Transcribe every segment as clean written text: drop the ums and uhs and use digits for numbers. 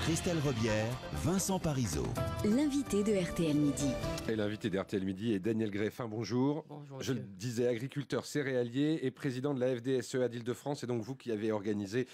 Christelle Rebière, Vincent Parisot. L'invité de RTL Midi. Et l'invité d'RTL Midi est Daniel Greffin. Bonjour. Bonjour. Je le disais, agriculteur céréalier et président de la FDSEA d'Île-de-France. Et donc vous qui avez organisé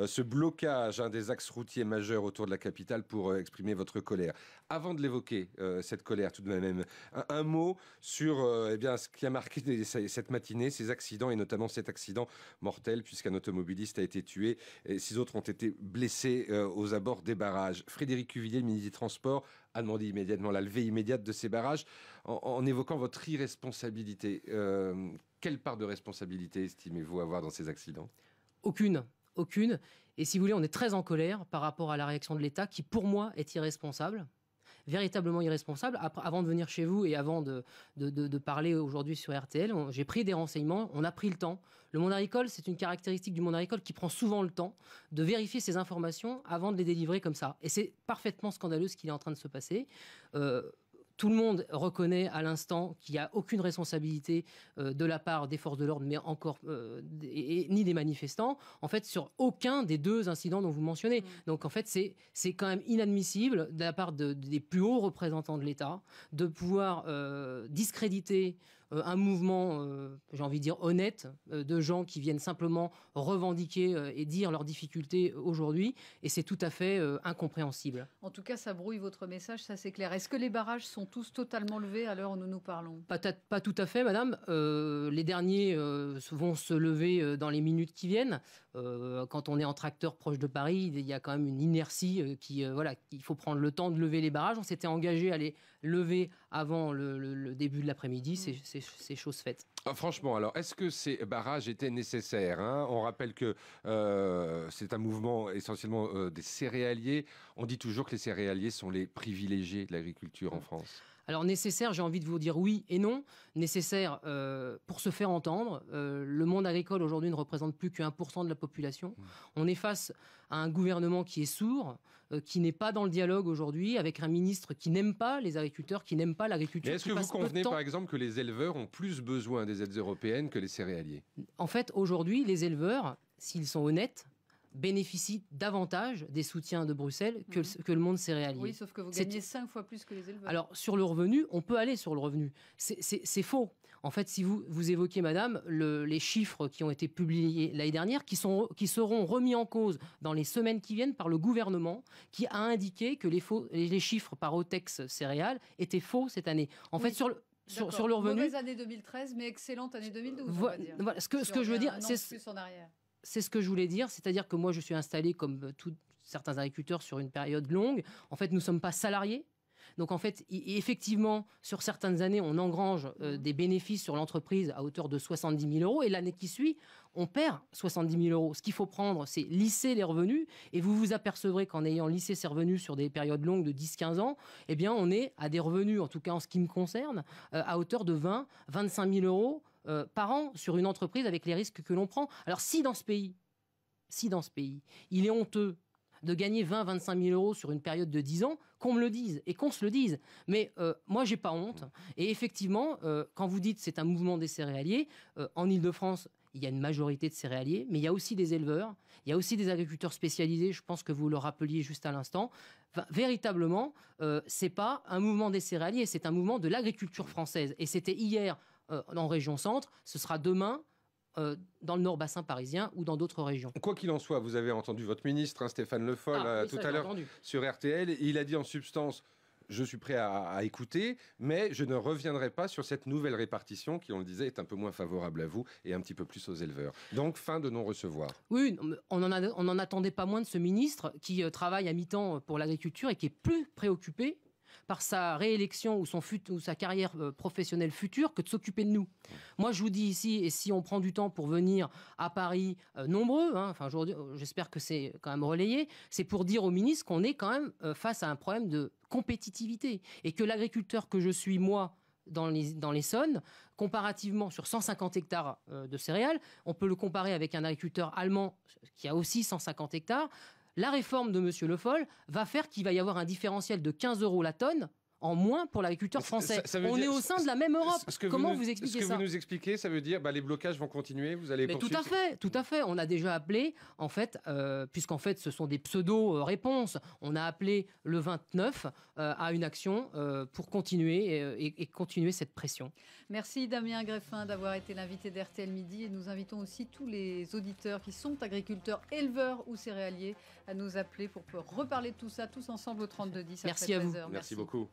ce blocage des axes routiers majeurs autour de la capitale pour exprimer votre colère. Avant de l'évoquer, cette colère tout de même, un mot sur ce qui a marqué cette matinée, ces accidents et notamment cet accident mortel puisqu'un automobiliste a été tué et 6 autres ont été blessés aux abords des barrages. Frédéric Cuvillier, le ministre des Transports, a demandé immédiatement la levée immédiate de ces barrages en évoquant votre irresponsabilité. Quelle part de responsabilité estimez-vous avoir dans ces accidents ? Aucune. Et si vous voulez, on est très en colère par rapport à la réaction de l'État qui, pour moi, est irresponsable. Véritablement irresponsable. Avant de venir chez vous et avant de parler aujourd'hui sur RTL, j'ai pris des renseignements, on a pris le temps. Le monde agricole, c'est une caractéristique du monde agricole qui prend souvent le temps de vérifier ces informations avant de les délivrer comme ça. Et c'est parfaitement scandaleux ce qui est en train de se passer. Tout le monde reconnaît à l'instant qu'il n'y a aucune responsabilité de la part des forces de l'ordre, mais encore ni des manifestants, en fait, sur aucun des deux incidents dont vous mentionnez. Donc, en fait, c'est quand même inadmissible de la part des plus hauts représentants de l'État de pouvoir discréditer un mouvement, j'ai envie de dire, honnête, de gens qui viennent simplement revendiquer et dire leurs difficultés aujourd'hui. Et c'est tout à fait incompréhensible. En tout cas, ça brouille votre message, ça c'est clair. Est-ce que les barrages sont tous totalement levés à l'heure où nous nous parlons ? Pas tout à fait, madame. Les derniers vont se lever dans les minutes qui viennent. Quand on est en tracteur proche de Paris, il y a quand même une inertie il faut prendre le temps de lever les barrages. On s'était engagé à les lever avant le début de l'après-midi. C'est chose faite. Franchement, alors, est-ce que ces barrages étaient nécessaires ? On rappelle que c'est un mouvement essentiellement des céréaliers. On dit toujours que les céréaliers sont les privilégiés de l'agriculture en France. Alors nécessaire, j'ai envie de vous dire oui et non. Nécessaire pour se faire entendre. Le monde agricole aujourd'hui ne représente plus que 1% de la population. On est face à un gouvernement qui est sourd, qui n'est pas dans le dialogue aujourd'hui, avec un ministre qui n'aime pas les agriculteurs, qui n'aime pas l'agriculture. Et est-ce que vous convenez par exemple que les éleveurs ont plus besoin des aides européennes que les céréaliers ? En fait, aujourd'hui, les éleveurs, s'ils sont honnêtes, bénéficient davantage des soutiens de Bruxelles que le monde céréalier. Oui, sauf que vous gagnez 5 fois plus que les éleveurs. Alors, sur le revenu, on peut aller sur le revenu. C'est faux. En fait, si vous évoquez, madame, les chiffres qui ont été publiés l'année dernière, qui seront remis en cause dans les semaines qui viennent par le gouvernement, qui a indiqué que les chiffres par Otex céréales étaient faux cette année. En fait, sur le revenu... Mauvaise année 2013, mais excellente année 2012, voilà, ce que je veux dire, c'est ce que je voulais dire, c'est-à-dire que moi je suis installé comme certains agriculteurs sur une période longue. En fait, nous ne sommes pas salariés. Donc en fait, effectivement, sur certaines années, on engrange des bénéfices sur l'entreprise à hauteur de 70 000 € et l'année qui suit, on perd 70 000 €. Ce qu'il faut prendre, c'est lisser les revenus et vous vous apercevrez qu'en ayant lissé ces revenus sur des périodes longues de 10-15 ans, eh bien on est à des revenus, en tout cas en ce qui me concerne, à hauteur de 20-25 000 € par an sur une entreprise avec les risques que l'on prend. Alors si dans ce pays, il est honteux de gagner 20-25 000 € sur une période de 10 ans, qu'on me le dise et qu'on se le dise. Mais moi, j'ai pas honte. Et effectivement, quand vous dites c'est un mouvement des céréaliers, en Île-de-France, il y a une majorité de céréaliers, mais il y a aussi des éleveurs, il y a aussi des agriculteurs spécialisés, je pense que vous le rappeliez juste à l'instant. Enfin, véritablement, c'est pas un mouvement des céréaliers, c'est un mouvement de l'agriculture française. Et c'était hier en région centre, ce sera demain dans le Nord bassin parisien ou dans d'autres régions. Quoi qu'il en soit, vous avez entendu votre ministre, Stéphane Le Foll, tout à l'heure sur RTL. Il a dit en substance, je suis prêt à écouter, mais je ne reviendrai pas sur cette nouvelle répartition qui, on le disait, est un peu moins favorable à vous et un petit peu plus aux éleveurs. Donc, fin de non-recevoir. Oui, on n'en attendait pas moins de ce ministre qui travaille à mi-temps pour l'agriculture et qui est plus préoccupé par sa réélection ou sa carrière professionnelle future que de s'occuper de nous. Moi, je vous dis ici, et si on prend du temps pour venir à Paris, nombreux, j'espère que c'est quand même relayé, c'est pour dire au ministre qu'on est quand même face à un problème de compétitivité et que l'agriculteur que je suis, moi, dans l'Essonne, comparativement sur 150 hectares de céréales, on peut le comparer avec un agriculteur allemand qui a aussi 150 hectares. La réforme de M. Le Foll va faire qu'il va y avoir un différentiel de 15 € la tonne en moins pour l'agriculteur français. On est au sein de la même Europe. Comment vous expliquez ça? Ce que vous nous expliquez, ça veut dire les blocages vont continuer, vous allez poursuivre. Tout à fait. On a déjà appelé, en fait, puisqu'en fait ce sont des pseudo-réponses, on a appelé le 29 à une action pour continuer et continuer cette pression. Merci Damien Greffin d'avoir été l'invité d'RTL Midi, et nous invitons aussi tous les auditeurs qui sont agriculteurs, éleveurs ou céréaliers à nous appeler pour reparler de tout ça tous ensemble au 3210. Merci à vous. Merci beaucoup.